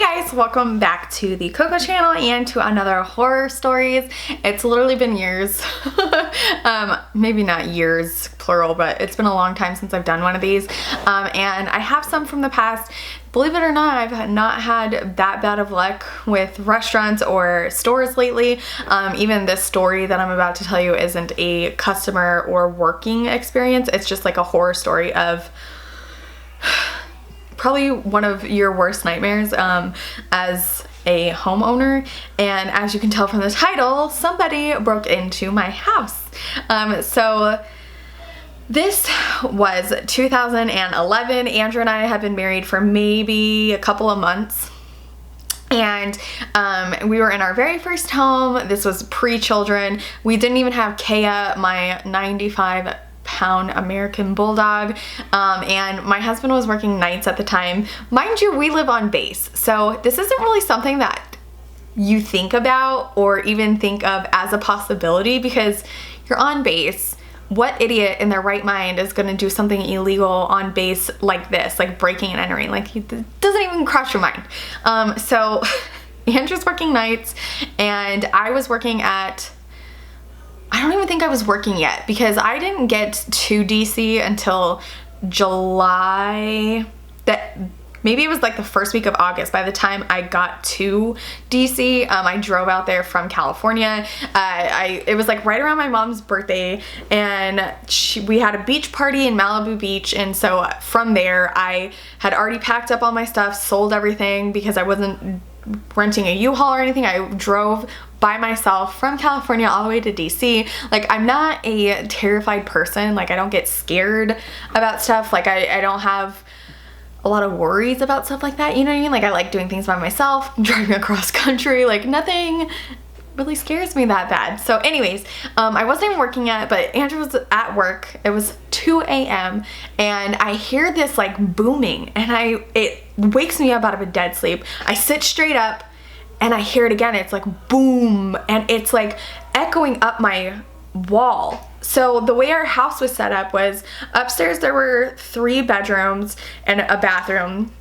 guys, welcome back to the Cocco channel and to another horror stories. It's literally been years, maybe not years plural, but it's been a long time since I've done one of these. And I have some from the past. Believe it or not, I've not had that bad of luck with restaurants or stores lately. Even this story that I'm about to tell you isn't a customer or working experience. It's just like a horror story of probably one of your worst nightmares as a homeowner. And as you can tell from the title, somebody broke into my house. So this was 2011. Andrew and I had been married for maybe a couple of months. And we were in our very first home. This was pre-children. We didn't even have Kea, my 95-pound American bulldog, and my husband was working nights at the time. Mind you, we live on base, so this isn't really something that you think about or even think of as a possibility because you're on base. What idiot in their right mind is going to do something illegal on base like this, like breaking and entering? Like, it doesn't even cross your mind. So Andrew's working nights and I was working at, I don't even think I was working yet because I didn't get to DC until July. Maybe it was like the first week of August by the time I got to DC. I drove out there from California. It was like right around my mom's birthday, and we had a beach party in Malibu Beach, and so from there I had already packed up all my stuff, sold everything because I wasn't renting a U-Haul or anything. I drove by myself from California all the way to DC. Like, I'm not a terrified person. Like, I don't get scared about stuff. Like, I don't have a lot of worries about stuff like that, you know what I mean? Like, I like doing things by myself, driving across country, like nothing really scares me that bad. So anyways, I wasn't even working yet, but Andrew was at work. It was 2 a.m. and I hear this like booming and it wakes me up out of a dead sleep. I sit straight up and I hear it again. It's like boom, and it's like echoing up my wall. So the way our house was set up was upstairs there were 3 bedrooms and a bathroom.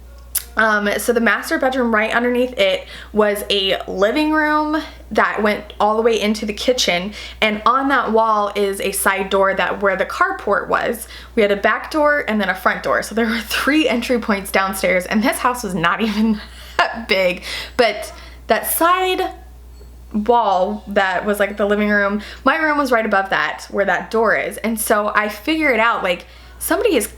So the master bedroom, right underneath it was a living room that went all the way into the kitchen, and on that wall is a side door where the carport was. We had a back door and then a front door. So there were 3 entry points downstairs, and this house was not even that big, but that side wall that was like the living room, my room was right above that where that door is. And so I figure it out, like somebody is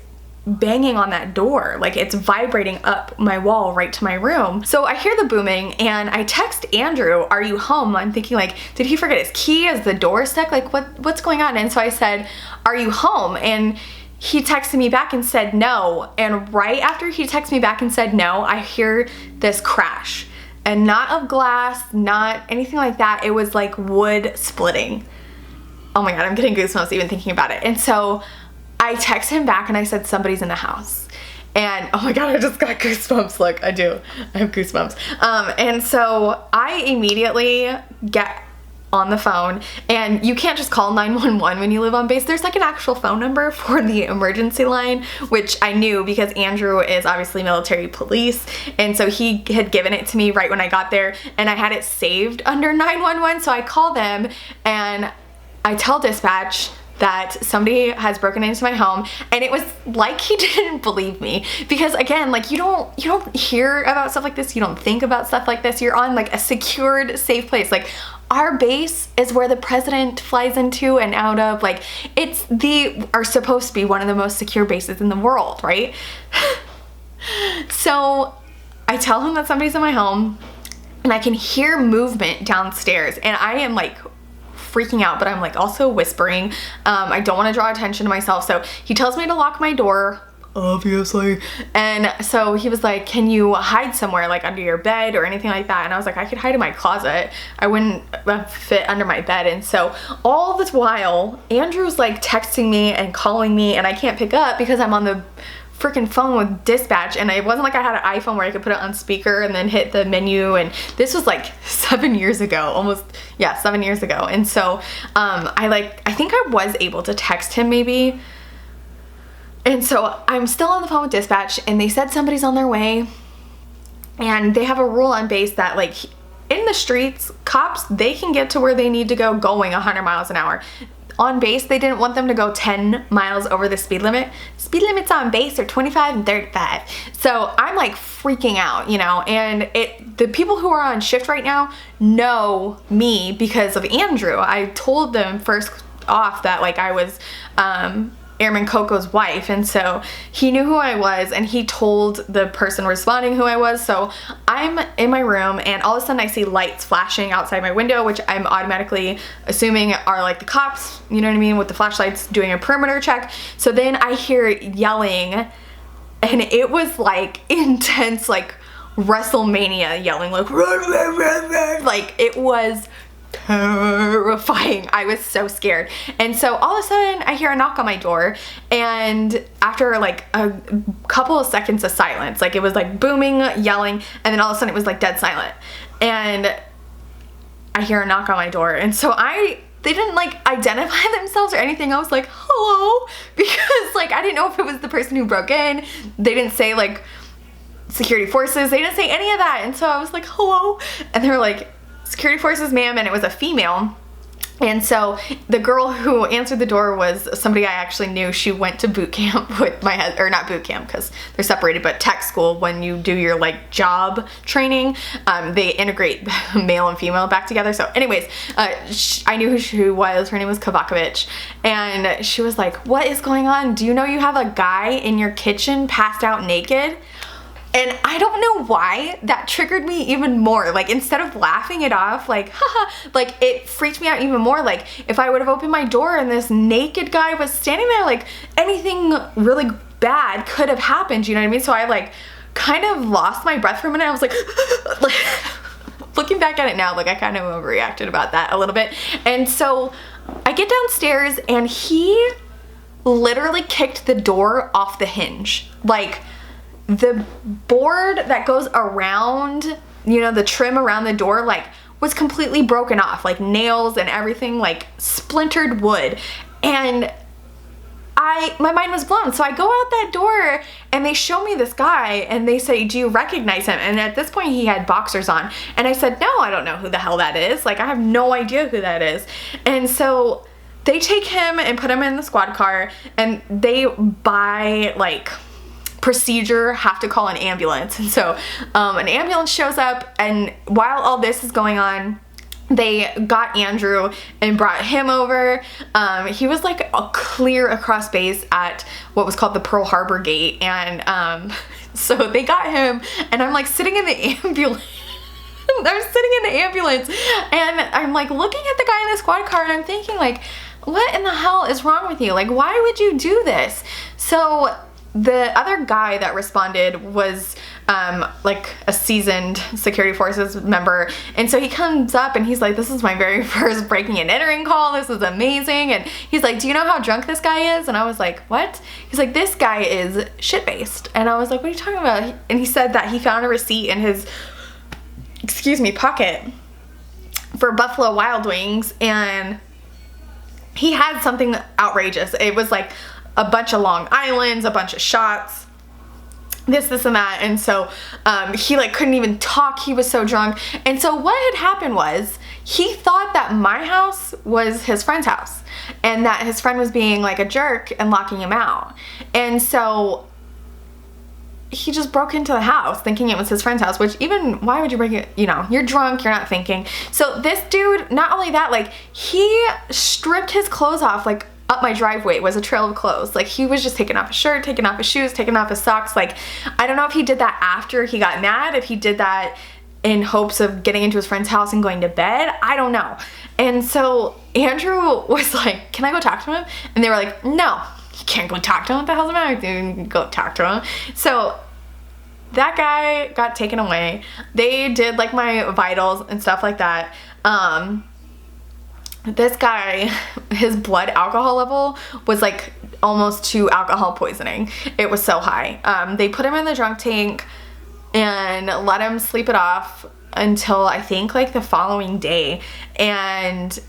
banging on that door, like it's vibrating up my wall right to my room. So I hear the booming and I text Andrew, "Are you home?" I'm thinking like, did he forget his key? Is the door stuck? Like what's going on? And so I said, "Are you home?" And he texted me back and said no. And right after he texted me back and said no, I hear this crash. And not of glass, not anything like that. It was like wood splitting. Oh my God, I'm getting goosebumps even thinking about it. And so I text him back and I said, "Somebody's in the house." And oh my God, I just got goosebumps. Look, I have goosebumps. And so I immediately get on the phone, and you can't just call 911 when you live on base. There's like an actual phone number for the emergency line, which I knew because Andrew is obviously military police, and so he had given it to me right when I got there, and I had it saved under 911. So I call them and I tell dispatch that somebody has broken into my home, and it was like he didn't believe me because again, like you don't hear about stuff like this, you don't think about stuff like this. You're on like a secured, safe place. Like, our base is where the president flies into and out of. Like, are supposed to be one of the most secure bases in the world, right? So I tell him that somebody's in my home and I can hear movement downstairs, and I am like freaking out, but I'm like also whispering. I don't want to draw attention to myself. So he tells me to lock my door, obviously. And so he was like, "Can you hide somewhere, like under your bed or anything like that?" And I was like, "I could hide in my closet. I wouldn't fit under my bed." And so all this while, Andrew's like texting me and calling me, and I can't pick up because I'm on the freaking phone with dispatch, and it wasn't like I had an iPhone where I could put it on speaker and then hit the menu. And this was like 7 years ago, 7 years ago. And so I think I was able to text him maybe. And so I'm still on the phone with dispatch, and they said somebody's on their way. And they have a rule on base that like in the streets, cops, they can get to where they need to go going 100 miles an hour. On base, they didn't want them to go 10 miles over the speed limit. Speed limits on base are 25 and 35. So I'm like freaking out, you know, and the people who are on shift right now know me because of Andrew. I told them first off that like I was Airman Cocco's wife, and so he knew who I was, and he told the person responding who I was. So I'm in my room, and all of a sudden I see lights flashing outside my window, which I'm automatically assuming are like the cops, you know what I mean, with the flashlights doing a perimeter check. So then I hear yelling, and it was like intense, like WrestleMania yelling, like run, run, run, run. Like it was terrifying. I was so scared. And so all of a sudden I hear a knock on my door, and after like a couple of seconds of silence, like it was like booming, yelling, and then all of a sudden it was like dead silent, and I hear a knock on my door. And so they didn't like identify themselves or anything. I was like, hello, because like I didn't know if it was the person who broke in. They didn't say like security forces, they didn't say any of that. And so I was like, hello, and they were like, security forces, ma'am, and it was a female. And so the girl who answered the door was somebody I actually knew. She went to boot camp with my husband, or not boot camp because they're separated, but tech school. When you do your like job training, they integrate male and female back together. So anyways, I knew who she was. Her name was Kovakovic, and she was like, what is going on? Do you know you have a guy in your kitchen passed out naked? And I don't know why that triggered me even more. Like instead of laughing it off, like haha, like it freaked me out even more. Like if I would have opened my door and this naked guy was standing there, like anything really bad could have happened, you know what I mean? So I like kind of lost my breath for a minute. I was like, like looking back at it now, like I kind of overreacted about that a little bit. And so I get downstairs, and he literally kicked the door off the hinge. Like the board that goes around, you know, the trim around the door, like was completely broken off, like nails and everything, like splintered wood. And my mind was blown. So I go out that door, and they show me this guy, and they say, do you recognize him? And at this point he had boxers on, and I said, no, I don't know who the hell that is. Like I have no idea who that is. And so they take him and put him in the squad car, and they buy like procedure have to call an ambulance. And so an ambulance shows up, and while all this is going on, they got Andrew and brought him over. He was like a clear across base at what was called the Pearl Harbor gate, and so they got him, and I'm like sitting in the ambulance. I'm sitting in the ambulance, and I'm like looking at the guy in the squad car, and I'm thinking like, what in the hell is wrong with you? Like, why would you do this? So the other guy that responded was like a seasoned security forces member, and so he comes up and he's like, this is my very first breaking and entering call, this is amazing. And he's like, do you know how drunk this guy is? And I was like, what? He's like, this guy is shit-faced. And I was like, what are you talking about? And he said that he found a receipt in his pocket for Buffalo Wild Wings, and he had something outrageous. It was like a bunch of Long Islands, a bunch of shots, this and that. And so he like couldn't even talk, he was so drunk. And so what had happened was, he thought that my house was his friend's house, and that his friend was being like a jerk and locking him out. And so he just broke into the house thinking it was his friend's house, which even, why would you break it? You know, you're drunk, you're not thinking. So this dude, not only that, like he stripped his clothes off, like up my driveway was a trail of clothes. Like he was just taking off his shirt, taking off his shoes, taking off his socks. Like I don't know if he did that after he got mad, if he did that in hopes of getting into his friend's house and going to bed, I don't know. And so Andrew was like, can I go talk to him? And they were like, no, you can't go talk to him. What the hell's the matter with you? You can go talk to him. So that guy got taken away. They did like my vitals and stuff like that. This guy, his blood alcohol level was like almost to alcohol poisoning. It was so high. They put him in the drunk tank and let him sleep it off until I think like the following day, and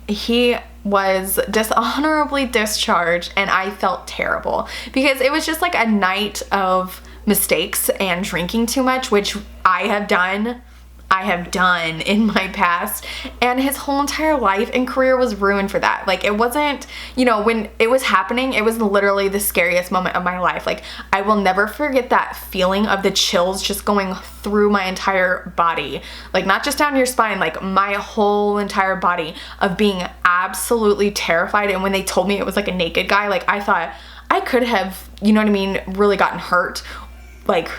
he was dishonorably discharged, and I felt terrible because it was just like a night of mistakes and drinking too much, which I have done in my past, and his whole entire life and career was ruined for that. Like, it wasn't, you know, when it was happening, it was literally the scariest moment of my life. Like, I will never forget that feeling of the chills just going through my entire body, like not just down your spine, like my whole entire body, of being absolutely terrified. And when they told me it was like a naked guy, like I thought I could have, you know what I mean, really gotten hurt, like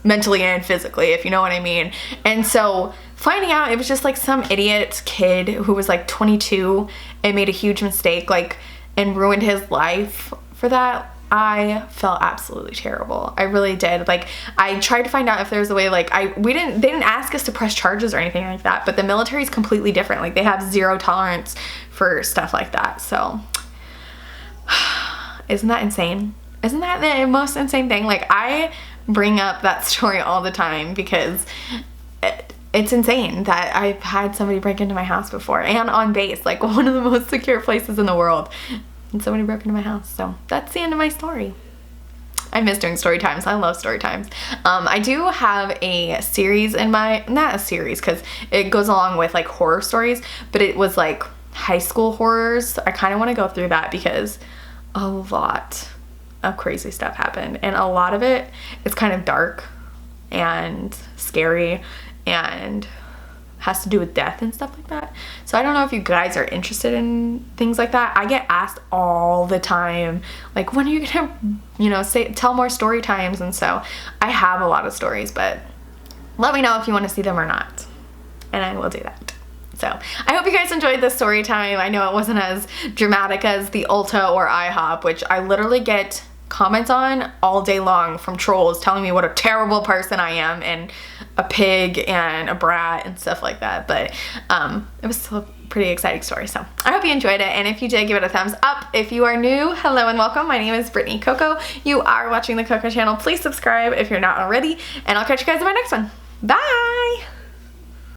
mentally and physically, if you know what I mean. And so finding out it was just like some idiot kid who was like 22 and made a huge mistake, like, and ruined his life for that, I felt absolutely terrible. I really did. Like, I tried to find out if there was a way, like, they didn't ask us to press charges or anything like that, but the military is completely different. Like, they have zero tolerance for stuff like that. So isn't that insane? Isn't that the most insane thing? Like, I bring up that story all the time because it's insane that I've had somebody break into my house before, and on base, like one of the most secure places in the world, and somebody broke into my house. So that's the end of my story. I miss doing story times. I love story times. I do have a series in my, not a series because it goes along with like horror stories, but it was like high school horrors. I kind of want to go through that because a lot of crazy stuff happened, and a lot of it is kind of dark and scary and has to do with death and stuff like that. So I don't know if you guys are interested in things like that. I get asked all the time, like, when are you gonna, you know, tell more story times? And so I have a lot of stories, but let me know if you want to see them or not, and I will do that. So I hope you guys enjoyed this story time. I know it wasn't as dramatic as the Ulta or IHOP, which I literally get comments on all day long from trolls telling me what a terrible person I am and a pig and a brat and stuff like that. But it was still a pretty exciting story. So I hope you enjoyed it, and if you did, give it a thumbs up. If you are new, hello and welcome. My name is Brittany Cocco. You are watching the Cocco channel. Please subscribe if you're not already, and I'll catch you guys in my next one. Bye!